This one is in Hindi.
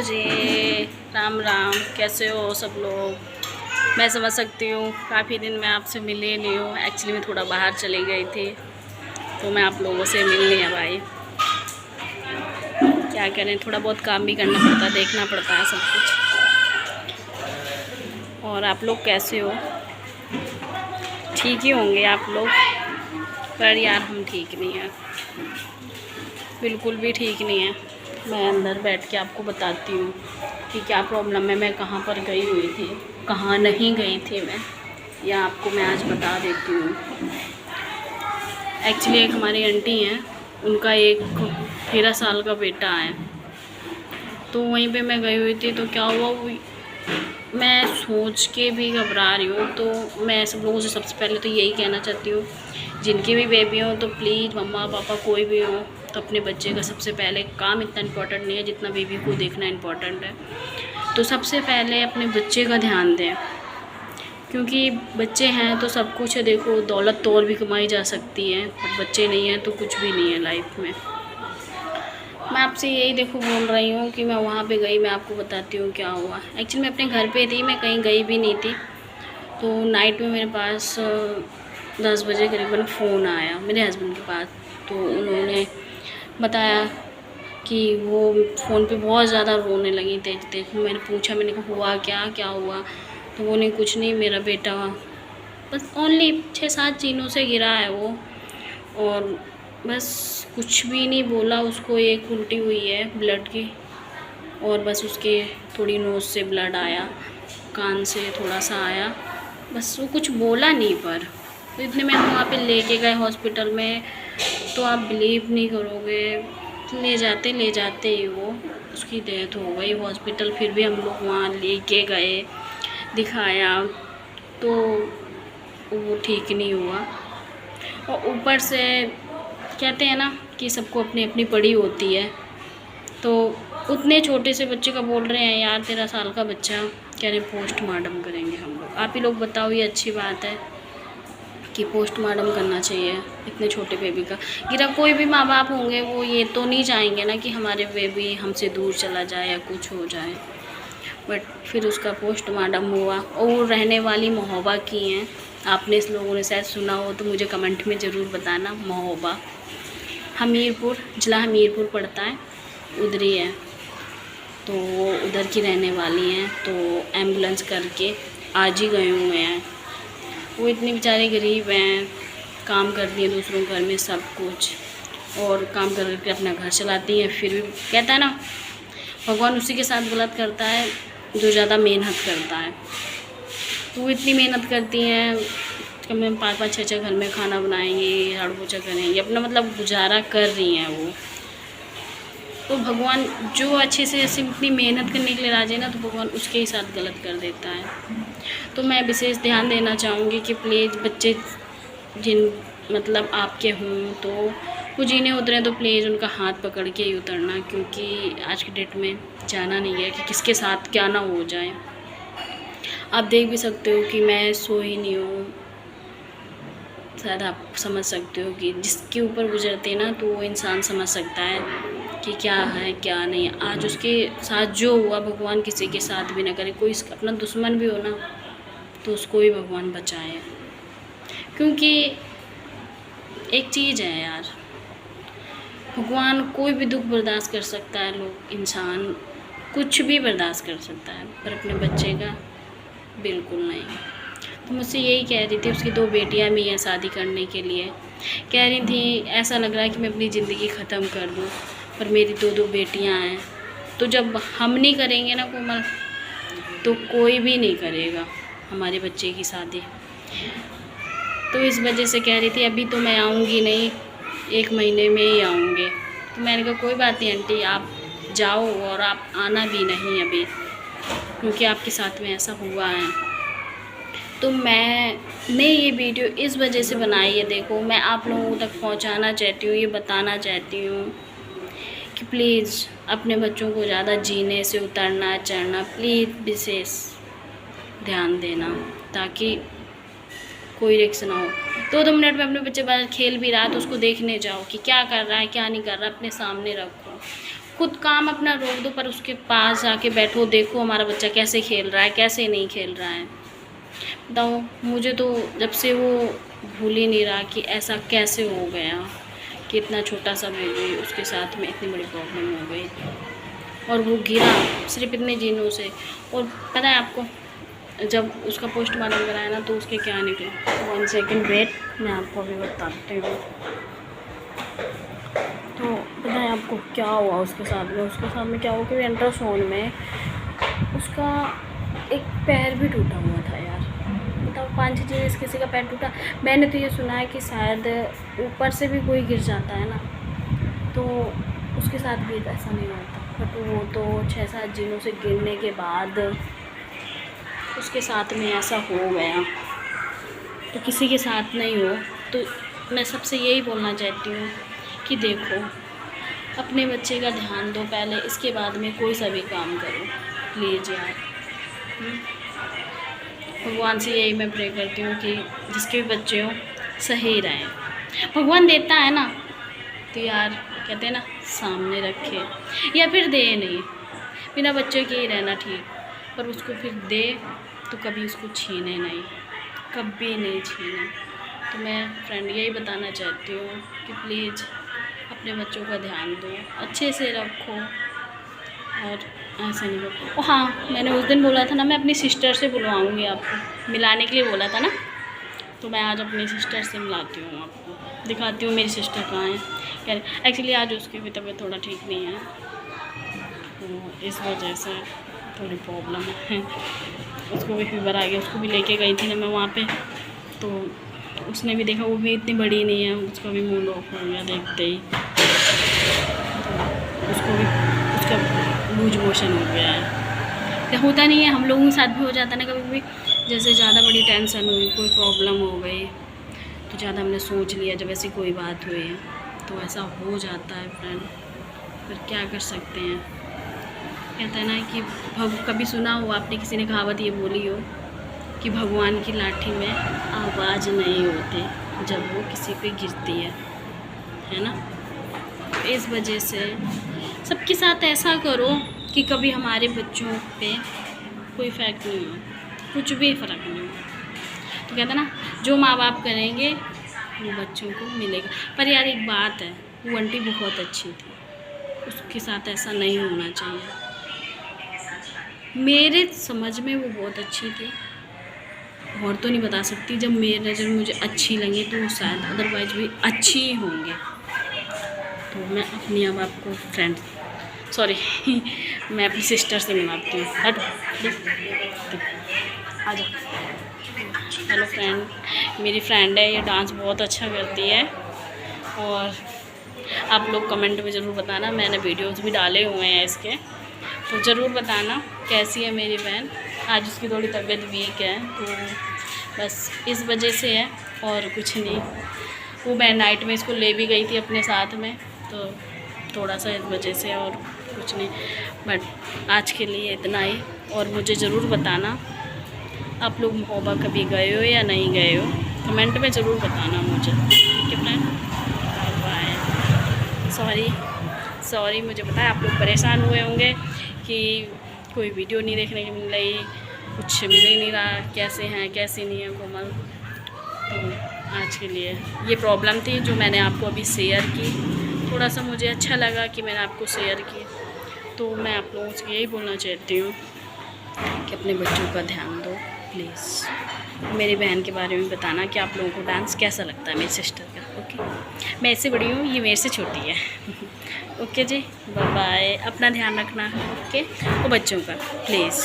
जी, राम राम। कैसे हो सब लोग? मैं समझ सकती हूँ काफ़ी दिन मैं आपसे मिली नहीं हूँ। एक्चुअली मैं थोड़ा बाहर चली गई थी, तो मैं आप लोगों से मिलनी है भाई। क्या करें, थोड़ा बहुत काम भी करना पड़ता है, देखना पड़ता है सब कुछ। और आप लोग कैसे हो? ठीक ही होंगे आप लोग, पर यार हम ठीक नहीं हैं, बिल्कुल भी ठीक नहीं है। मैं अंदर बैठ के आपको बताती हूँ कि क्या प्रॉब्लम है, मैं कहाँ पर गई हुई थी, कहाँ नहीं गई थी मैं, या आपको मैं आज बता देती हूँ। एक्चुअली एक हमारी आंटी हैं, उनका एक 13 साल का बेटा है, तो वहीं पे मैं गई हुई थी। तो क्या हुआ, मैं सोच के भी घबरा रही हूँ। तो मैं सब लोगों से सबसे पहले तो यही कहना चाहती हूँ, जिनकी भी बेबी हो तो प्लीज़ मम्मा पापा कोई भी हो तो अपने बच्चे का सबसे पहले काम इतना इम्पोर्टेंट नहीं है जितना बेबी को देखना इम्पोर्टेंट है। तो सबसे पहले अपने बच्चे का ध्यान दें, क्योंकि बच्चे हैं तो सब कुछ है। देखो, दौलत तो और भी कमाई जा सकती है, पर बच्चे नहीं हैं तो कुछ भी नहीं है लाइफ में। मैं आपसे यही देखो बोल रही हूँ कि मैं वहाँ पे गई, मैं आपको बताती हूँ क्या हुआ। एक्चुअली मैं अपने घर पे थी, मैं कहीं गई भी नहीं थी। तो नाइट में मेरे पास 10 बजे करीबन फ़ोन आया मेरे हस्बैंड के पास। तो उन्होंने बताया कि वो फ़ोन पे बहुत ज़्यादा रोने लगी तेज तेज। मैंने पूछा, मैंने कहा हुआ क्या, क्या हुआ? तो बोले कुछ नहीं, मेरा बेटा बस ओनली 6-7 चीनों से गिरा है वो, और बस कुछ भी नहीं बोला। उसको एक उल्टी हुई है ब्लड की, और बस उसके थोड़ी नोज़ से ब्लड आया, कान से थोड़ा सा आया, बस वो कुछ बोला नहीं। पर तो इतने में हम वहाँ पे लेके गए हॉस्पिटल में, तो आप बिलीव नहीं करोगे, ले जाते ही वो उसकी डेथ हो गई हॉस्पिटल। फिर भी हम लोग वहाँ लेके गए, दिखाया, तो वो ठीक नहीं हुआ। और ऊपर से कहते हैं ना कि सबको अपनी अपनी पड़ी होती है, तो उतने छोटे से बच्चे का बोल रहे हैं यार, 13 साल का बच्चा, कह रहे पोस्टमार्टम करेंगे हम लोग। आप ही लोग बताओ, ये अच्छी बात है कि पोस्टमार्टम करना चाहिए इतने छोटे बेबी का गिरा? कोई भी माँ बाप होंगे वो ये तो नहीं चाहेंगे ना कि हमारे बेबी हमसे दूर चला जाए या कुछ हो जाए। बट फिर उसका पोस्टमार्टम हुआ, और वो रहने वाली महोबा की हैं। आपने इस लोगों ने शायद सुना हो तो मुझे कमेंट में ज़रूर बताना। महोबा हमीरपुर, ज़िला हमीरपुर पड़ता है, उधर ही है। तो वो उधर की रहने वाली हैं, तो एम्बुलेंस करके आज ही गए हुए हैं। वो इतने बेचारे गरीब हैं, काम करती हैं दूसरों घर में सब कुछ, और काम कर करके अपना घर चलाती हैं। फिर भी कहता है ना, भगवान उसी के साथ गलत करता है जो ज़्यादा मेहनत करता है। तो वो इतनी मेहनत करती हैं, कम से कम 5-5, 6-6 घर में खाना बनाएंगी, झाड़ू पोछा करेंगी, अपना मतलब गुजारा कर रही हैं वो। तो भगवान जो अच्छे से ऐसे इतनी मेहनत करने के लिए राजी है ना, तो भगवान उसके ही साथ गलत कर देता है। तो मैं विशेष ध्यान देना चाहूँगी कि प्लीज़ बच्चे जिन मतलब आपके हों, तो वो जीने उतरे तो प्लीज़ उनका हाथ पकड़ के ही उतरना, क्योंकि आज की डेट में जाना नहीं है कि किसके साथ क्या ना हो जाए। आप देख भी सकते हो कि मैं सोई नहीं हूँ, शायद आप समझ सकते हो कि जिसके ऊपर गुजरते ना, तो वो इंसान समझ सकता है कि क्या है क्या नहीं। आज उसके साथ जो हुआ, भगवान किसी के साथ भी ना करे। कोई अपना दुश्मन भी हो ना, तो उसको भी भगवान बचाए, क्योंकि एक चीज़ है यार, भगवान कोई भी दुख बर्दाश्त कर सकता है, लोग इंसान कुछ भी बर्दाश्त कर सकता है, पर अपने बच्चे का बिल्कुल नहीं। तो मुझसे यही कह रही थी, उसकी 2 बेटियां भी हैं शादी करने के लिए, कह रही थी ऐसा लग रहा है कि मैं अपनी ज़िंदगी ख़त्म कर दूँ, पर मेरी 2-2 बेटियां हैं। तो जब हम नहीं करेंगे ना कोमल, तो कोई भी नहीं करेगा हमारे बच्चे की शादी। तो इस वजह से कह रही थी अभी तो मैं आऊँगी नहीं, 1 महीने में ही आऊँगी। तो मैंने कहा कोई बात नहीं आंटी, आप जाओ, और आप आना भी नहीं अभी, क्योंकि आपके साथ में ऐसा हुआ है। तो मैंने ये वीडियो इस वजह से बनाई है, देखो मैं आप लोगों तक पहुंचाना चाहती हूँ, ये बताना चाहती हूँ कि प्लीज़ अपने बच्चों को ज़्यादा जीने से उतरना चढ़ना प्लीज़ विशेष ध्यान देना, ताकि कोई रिस्क ना हो। 2-2 मिनट में अपने बच्चे बाहर खेल भी रहा तो उसको देखने जाओ कि क्या कर रहा है क्या नहीं कर रहा, अपने सामने रखो। खुद काम अपना रोक दो, पर उसके पास आके बैठो, देखो हमारा बच्चा कैसे खेल रहा है, कैसे नहीं खेल रहा है। बताओ, मुझे तो जब से वो भूल ही नहीं रहा कि ऐसा कैसे हो गया कि इतना छोटा सा बेबी, उसके साथ में इतनी बड़ी प्रॉब्लम हो गई और वो गिरा सिर्फ इतने जीनों से। और पता है आपको, जब उसका पोस्टमार्टम कराया ना तो उसके क्या निकले, 1 सेकेंड वेट, मैं आपको अभी बताती हूँ। तो पता है आपको क्या हुआ उसके साथ में क्या हुआ कि अल्ट्रासाउंड में उसका एक पैर भी टूटा हुआ था यार। बताओ, 5-6 चीज़ किसी का पैर टूटा। मैंने तो ये सुना है कि शायद ऊपर से भी कोई गिर जाता है ना, तो उसके साथ भी ऐसा नहीं होता, बट वो तो 6-7 जिनों से गिरने के बाद उसके साथ में ऐसा हो गया। तो किसी के साथ नहीं हो तो मैं सबसे यही बोलना चाहती हूँ कि देखो, अपने बच्चे का ध्यान दो पहले, इसके बाद में कोई सा भी काम करो प्लीज़ यार। भगवान से यही मैं प्रे करती हूँ कि जिसके भी बच्चे हों सही रहें। भगवान देता है ना तो यार कहते हैं ना, सामने रखे या फिर दे नहीं, बिना बच्चे के ही रहना ठीक, पर उसको फिर दे तो कभी उसको छीने नहीं, कभी नहीं छीने। तो मैं फ्रेंड यही बताना चाहती हूँ कि प्लीज़ अपने बच्चों का ध्यान दो, अच्छे से रखो और ऐसा नहीं रखो। हाँ, मैंने उस दिन बोला था ना, मैं अपनी सिस्टर से बुलवाऊँगी आपको, मिलाने के लिए बोला था ना, तो मैं आज अपनी सिस्टर से मिलाती हूँ, आपको दिखाती हूँ मेरी सिस्टर कहाँ है। क्या एक्चुअली आज उसकी भी तबीयत थोड़ा ठीक नहीं है, तो इस वजह से थोड़ी प्रॉब्लम है। उसको भी फीवर आ गया, उसको भी लेके गई थी ना मैं वहाँ पे, तो उसने भी देखा, वो भी इतनी बड़ी नहीं है, उसका भी मूड ऑफ हो गया देखते ही, तो उसको भी उसका लूज मोशन हो गया है। तो होता नहीं है, हम लोगों के साथ भी हो जाता है ना कभी कभी, जैसे ज़्यादा बड़ी टेंशन हुई, कोई प्रॉब्लम हो गई, तो ज़्यादा हमने सोच लिया, जब ऐसी कोई बात हुई है तो ऐसा हो जाता है फ्रेंड, फिर क्या कर सकते हैं। कहते हैं ना कि कभी सुना हो आपने, किसी ने कहावत ये बोली हो कि भगवान की लाठी में आवाज़ नहीं होती जब वो किसी पे गिरती है ना। तो इस वजह से सबके साथ ऐसा करो कि कभी हमारे बच्चों पे कोई इफ़ेक्ट नहीं हो, कुछ भी फ़र्क नहीं हो। तो कहते हैं ना, जो माँ बाप करेंगे वो बच्चों को मिलेगा। पर यार एक बात है, वो आंटी बहुत अच्छी थी, उसके साथ ऐसा नहीं होना चाहिए। मेरे समझ में वो बहुत अच्छी थी, और तो नहीं बता सकती, जब मेरी नज़र मुझे अच्छी लगी तो वो शायद अदरवाइज भी अच्छी ही होंगे। तो मैं अपनी अब आपको फ्रेंड मैं अपनी सिस्टर से मिलाती हूँ। हट आ जाओ। हेलो फ्रेंड, मेरी फ्रेंड है, ये डांस बहुत अच्छा करती है, और आप लोग कमेंट में ज़रूर बताना, मैंने वीडियोस भी डाले हुए हैं इसके, तो ज़रूर बताना कैसी है मेरी बहन। आज उसकी थोड़ी तबीयत वीक है, तो बस इस वजह से है, और कुछ नहीं। वो मैं नाइट में इसको ले भी गई थी अपने साथ में, तो थोड़ा सा इस वजह से, और कुछ नहीं। बट आज के लिए इतना ही, और मुझे ज़रूर बताना आप लोग महोबा कभी गए हो या नहीं गए हो, कमेंट में ज़रूर बताना मुझे, ठीक है फ्रेंड। बाय। सॉरी, मुझे पता है आप लोग परेशान हुए होंगे कि कोई वीडियो नहीं देखने को मिल रही, कुछ मिल ही नहीं रहा, कैसे हैं कैसे नहीं है कोमल। तो आज के लिए ये प्रॉब्लम थी जो मैंने आपको अभी शेयर की, थोड़ा सा मुझे अच्छा लगा कि मैंने आपको शेयर की। तो मैं आप लोगों से यही बोलना चाहती हूँ कि अपने बच्चों का ध्यान दो प्लीज़। मेरी बहन के बारे में बताना कि आप लोगों को डांस कैसा लगता है, मेरी सिस्टर का। ओके, मैं इससे बड़ी हूँ, ये मेरे से छोटी है। ओके जी, बाय बाय, अपना ध्यान रखना। ओके, और बच्चों का प्लीज़।